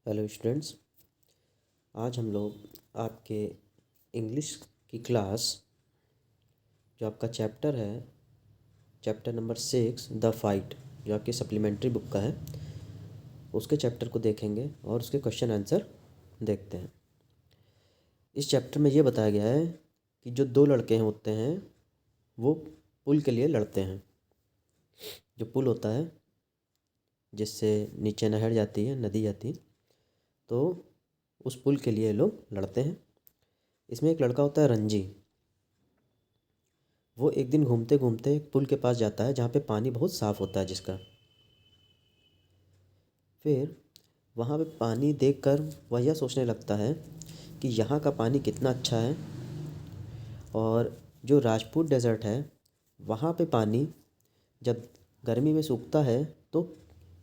Hello students. आज हम लोग आपके इंग्लिश की क्लास जो आपका चैप्टर है, चैप्टर नंबर 6 द फाइट, जो आपकी सप्लीमेंट्री बुक का है, उसके चैप्टर को देखेंगे और उसके क्वेश्चन आंसर देखते हैं। इस चैप्टर में ये बताया गया है कि जो दो लड़के होते हैं वो पुल के लिए लड़ते हैं। जो पुल होता है जिससे नीचे नहर जाती है, नदी जाती है, तो उस पुल के लिए लोग लड़ते हैं। इसमें एक लड़का होता है रंजी। वो एक दिन घूमते घूमते एक पुल के पास जाता है जहाँ पे पानी बहुत साफ़ होता है जिसका। फिर वहाँ पे पानी देखकर वह यह सोचने लगता है कि यहाँ का पानी कितना अच्छा है, और जो राजपूत डेज़र्ट है वहाँ पे पानी जब गर्मी में सूखता है तो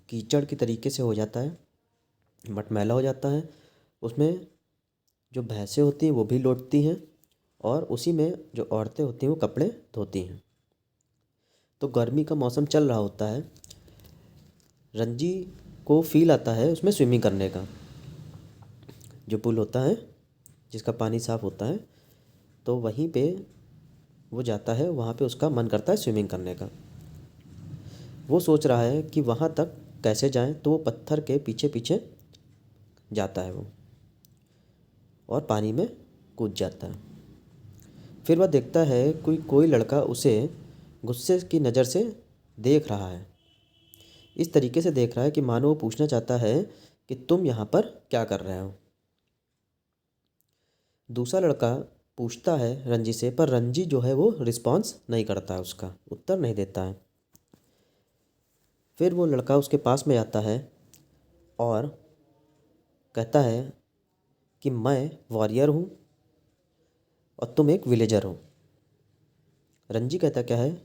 कीचड़ की तरीके से हो जाता है, मटमैला हो जाता है। उसमें जो भैंसें होती हैं वो भी लौटती हैं, और उसी में जो औरतें होती हैं वो कपड़े धोती हैं। तो गर्मी का मौसम चल रहा होता है। रंजी को फील आता है उसमें स्विमिंग करने का। जो पुल होता है जिसका पानी साफ़ होता है, तो वहीं पे वो जाता है, वहाँ पे उसका मन करता है स्विमिंग करने का। वो सोच रहा है कि वहाँ तक कैसे जाएं, तो वो पत्थर के पीछे पीछे जाता है वो, और पानी में कूद जाता है। फिर वह देखता है कोई लड़का उसे गुस्से की नज़र से देख रहा है। इस तरीके से देख रहा है कि मानो वो पूछना चाहता है कि तुम यहाँ पर क्या कर रहे हो। दूसरा लड़का पूछता है रंजी से, पर रंजी जो है वो रिस्पॉन्स नहीं करता है, उसका उत्तर नहीं देता है। फिर वो लड़का उसके पास में आता है और कहता है कि मैं वॉरियर हूँ और तुम एक विलेजर हो। रंजी कहता क्या है,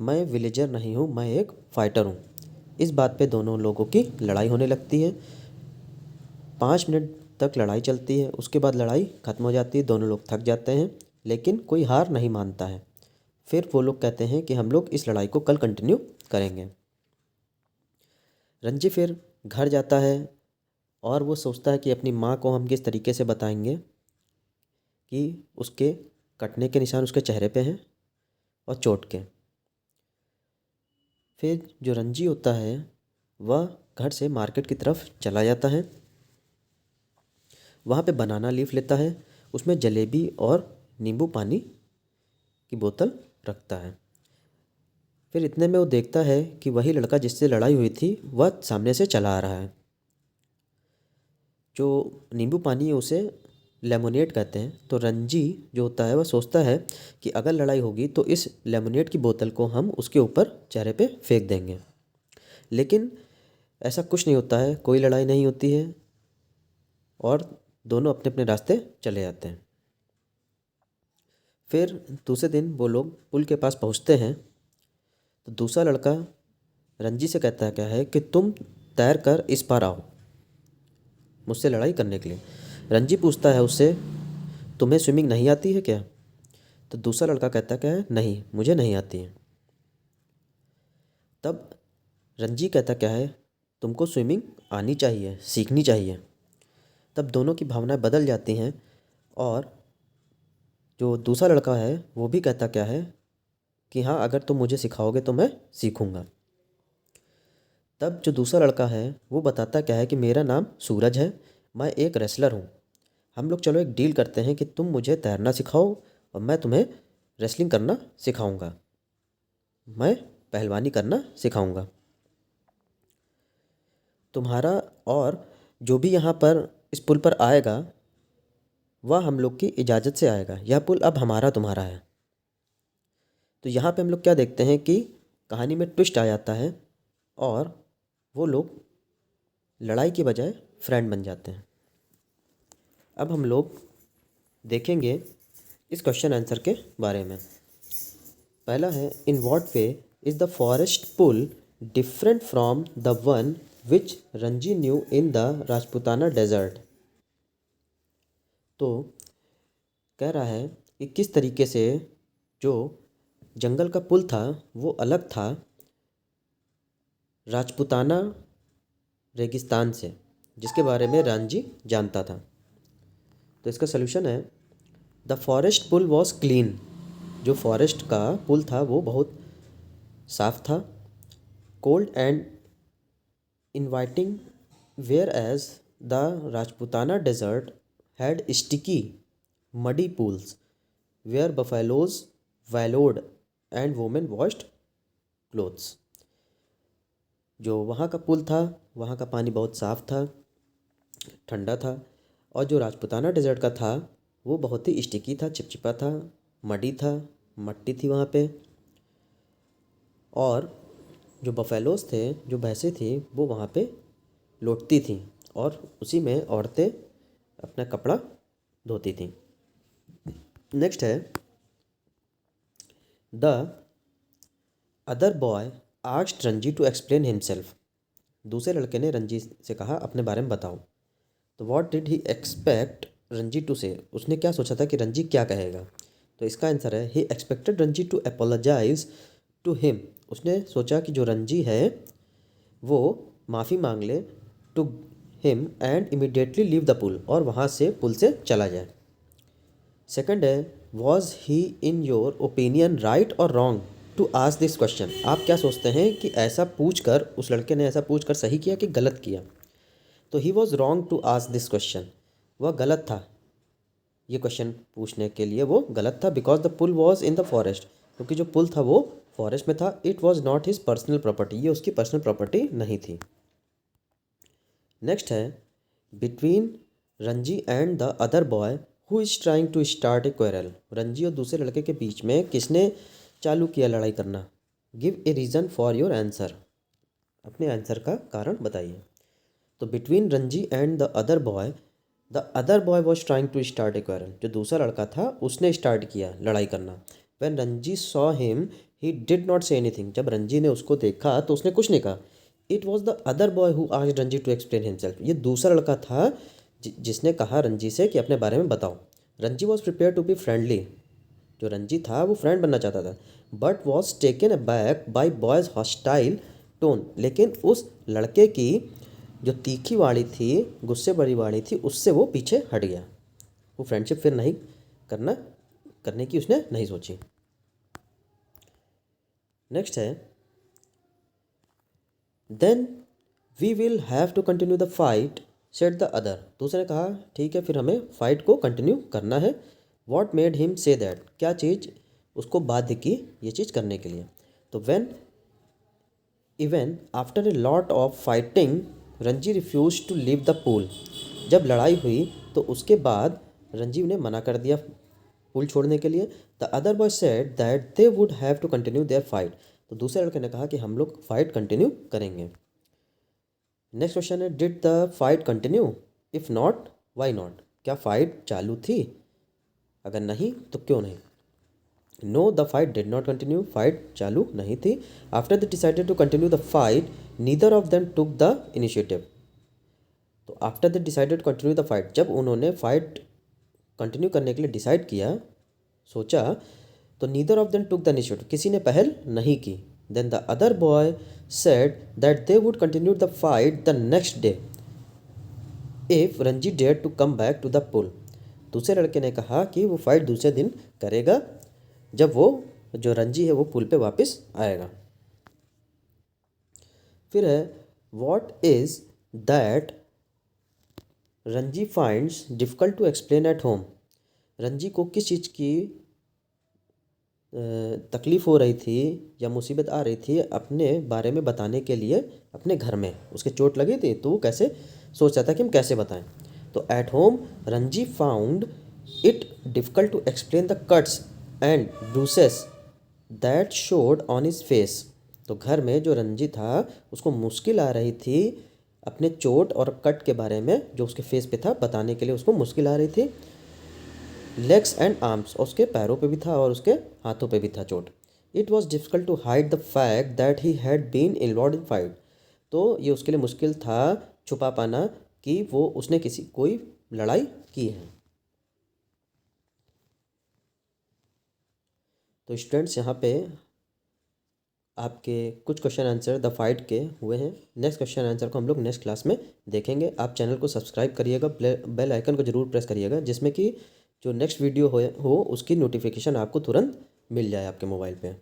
मैं विलेजर नहीं हूँ, मैं एक फाइटर हूँ। इस बात पे दोनों लोगों की लड़ाई होने लगती है। 5 मिनट तक लड़ाई चलती है। उसके बाद लड़ाई ख़त्म हो जाती है, दोनों लोग थक जाते हैं, लेकिन कोई हार नहीं मानता है। फिर वो लोग कहते हैं कि हम लोग इस लड़ाई को कल कंटिन्यू करेंगे। रंजी फिर घर जाता है और वो सोचता है कि अपनी माँ को हम किस तरीके से बताएंगे कि उसके कटने के निशान उसके चेहरे पे हैं और चोट के। फिर जो रंजी होता है वह घर से मार्केट की तरफ चला जाता है। वहाँ पे बनाना लीफ लेता है, उसमें जलेबी और नींबू पानी की बोतल रखता है। फिर इतने में वो देखता है कि वही लड़का जिससे लड़ाई हुई थी वह सामने से चला आ रहा है। जो नींबू पानी है उसे लेमोनेड कहते हैं। तो रंजी जो होता है वह सोचता है कि अगर लड़ाई होगी तो इस लेमोनेड की बोतल को हम उसके ऊपर चेहरे पे फेंक देंगे। लेकिन ऐसा कुछ नहीं होता है, कोई लड़ाई नहीं होती है, और दोनों अपने अपने रास्ते चले जाते हैं। फिर दूसरे दिन वो लोग पुल के पास पहुंचते हैं, तो दूसरा लड़का रंजी से कहता है क्या है कि तुम तैर कर इस पार आओ मुझसे लड़ाई करने के लिए। रंजी पूछता है उससे, तुम्हें स्विमिंग नहीं आती है क्या? तो दूसरा लड़का कहता क्या है, नहीं मुझे नहीं आती है। तब रंजी कहता क्या है, तुमको स्विमिंग आनी चाहिए, सीखनी चाहिए। तब दोनों की भावनाएं बदल जाती हैं, और जो दूसरा लड़का है वो भी कहता क्या है कि हाँ, अगर तुम मुझे सिखाओगे तो मैं सीखूँगा। तब जो दूसरा लड़का है वो बताता क्या है कि मेरा नाम सूरज है, मैं एक रेसलर हूँ। हम लोग चलो एक डील करते हैं कि तुम मुझे तैरना सिखाओ और मैं तुम्हें रेसलिंग करना सिखाऊंगा, मैं पहलवानी करना सिखाऊंगा। तुम्हारा और जो भी यहाँ पर इस पुल पर आएगा वह हम लोग की इजाज़त से आएगा। यह पुल अब हमारा तुम्हारा है। तो यहाँ पे हम लोग क्या देखते हैं कि कहानी में ट्विस्ट आ जाता है, और वो लोग लड़ाई के बजाय फ्रेंड बन जाते हैं। अब हम लोग देखेंगे इस क्वेश्चन आंसर के बारे में। पहला है, in what way is the forest pool different from the one which Ranji knew in the Rajputana desert. तो कह रहा है कि किस तरीके से जो जंगल का पुल था वो अलग था राजपूताना रेगिस्तान से, जिसके बारे में रणजी जानता था। तो इसका सलूशन है, the forest pool was clean. जो फॉरेस्ट का पुल था वो बहुत साफ था। Cold and inviting, whereas the Rajputana desert had sticky muddy pools where buffaloes wallowed and women washed clothes। जो वहाँ का पुल था वहाँ का पानी बहुत साफ़ था, ठंडा था, और जो राजपूताना डेजर्ट का था वो बहुत ही स्टिकी था, चिपचिपा था, मडी था, मट्टी थी वहाँ पे। और जो बफेलोज थे, जो भैंसें थी, वो वहाँ पे लौटती थीं और उसी में औरतें अपना कपड़ा धोती थीं। नेक्स्ट है, the other boy asked Ranji to explain himself. दूसरे लड़के ने रंजी से कहा अपने बारे में बताओ। तो what did he expect Ranji to say, उसने क्या सोचा था कि रंजी क्या कहेगा। तो इसका आंसर है, he expected Ranji to apologise to him. उसने सोचा कि जो रंजी है वो माफ़ी मांग ले to him and immediately leave the pool, और वहाँ से पुल से चला जाए। सेकंड है, was he in your opinion right और wrong to ask this question. आप क्या सोचते हैं कि ऐसा पूछकर, उस लड़के ने ऐसा पूछकर सही किया कि गलत किया। तो he was wrong to ask this question, वह गलत था, ये क्वेश्चन पूछने के लिए वो गलत था। Because the pool was in the forest, क्योंकि जो पुल था वो फॉरेस्ट में था। It was not his personal property, ये उसकी पर्सनल प्रॉपर्टी नहीं थी। नेक्स्ट है, between Ranji and the other boy who is trying to start a quarrel. Ranji और दूसरे लड़के के बीच में किसने चालू किया लड़ाई करना। Give a reason for your answer, अपने आंसर का कारण बताइए। तो between Ranji and the other boy was trying to start a quarrel. जो दूसरा लड़का था उसने स्टार्ट किया लड़ाई करना। When Ranji saw him he did not say anything. जब रंजी ने उसको देखा तो उसने कुछ नहीं कहा। It was the other boy who asked Ranji to explain himself. ये दूसरा लड़का था जिसने कहा रंजी से कि अपने बारे में बताओ। Ranji was prepare to be friendly. जो रंजी था वो फ्रेंड बनना चाहता था, but was taken aback by boy's hostile tone. लेकिन उस लड़के की जो तीखी वाणी थी, गुस्से भरी वाणी थी, उससे वो पीछे हट गया। वो फ्रेंडशिप फिर नहीं करने की उसने नहीं सोची। नेक्स्ट है, then we will have to continue the fight said the other. दूसरे ने कहा ठीक है, फिर हमें फाइट को कंटिन्यू करना है। What made him say that, क्या चीज़ उसको बाध्य की ये चीज़ करने के लिए। तो when even after a lot of fighting Ranji refuse to leave the pool. जब लड़ाई हुई तो उसके बाद रंजीव ने मना कर दिया पूल छोड़ने के लिए। The other boy said that they would have to continue their fight. तो दूसरे लड़के ने कहा कि हम लोग फाइट कंटिन्यू करेंगे। नेक्स्ट क्वेश्चन है, did the fight continue, if not why not. क्या फाइट चालू थी, अगर नहीं तो क्यों नहीं। No, the fight did not continue, fight चालू नहीं थी। After the decided to continue the fight neither of them took the initiative. तो after the decided continue the fight, जब उन्होंने फाइट कंटिन्यू करने के लिए डिसाइड किया, सोचा, तो neither of them took the initiative, किसी ने पहल नहीं की। Then the other boy said that they would continue the fight the next day if Ranji dare to come back to the pool. दूसरे लड़के ने कहा कि वो फाइट दूसरे दिन करेगा जब वो जो रंजी है वो पुल पे वापस आएगा। फिर है, what is that Ranji finds difficult to explain at home. Ranji को किस चीज़ की तकलीफ़ हो रही थी या मुसीबत आ रही थी अपने बारे में बताने के लिए अपने घर में। उसके चोट लगी थी तो वो कैसे सोच रहा था कि हम कैसे बताएं। तो at home Ranji found it difficult to explain the cuts and bruises that showed on his face. तो घर में जो रंजी था उसको मुश्किल आ रही थी अपने चोट और कट के बारे में जो उसके फेस पे था बताने के लिए, उसको मुश्किल आ रही थी। लेग्स एंड आर्म्स, और उसके पैरों पे भी था और उसके हाथों पे भी था चोट। It was difficult to hide the fact that he had been involve in fight. तो ये उसके लिए मुश्किल था छुपा पाना कि वो उसने कोई लड़ाई की है। तो स्टूडेंट्स यहाँ पे आपके कुछ क्वेश्चन आंसर द फाइट के हुए हैं। नेक्स्ट क्वेश्चन आंसर को हम लोग नेक्स्ट क्लास में देखेंगे। आप चैनल को सब्सक्राइब करिएगा, बेल आइकन को ज़रूर प्रेस करिएगा, जिसमें कि जो नेक्स्ट वीडियो हो उसकी नोटिफिकेशन आपको तुरंत मिल जाए आपके मोबाइल पे।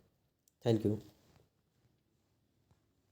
Thank you.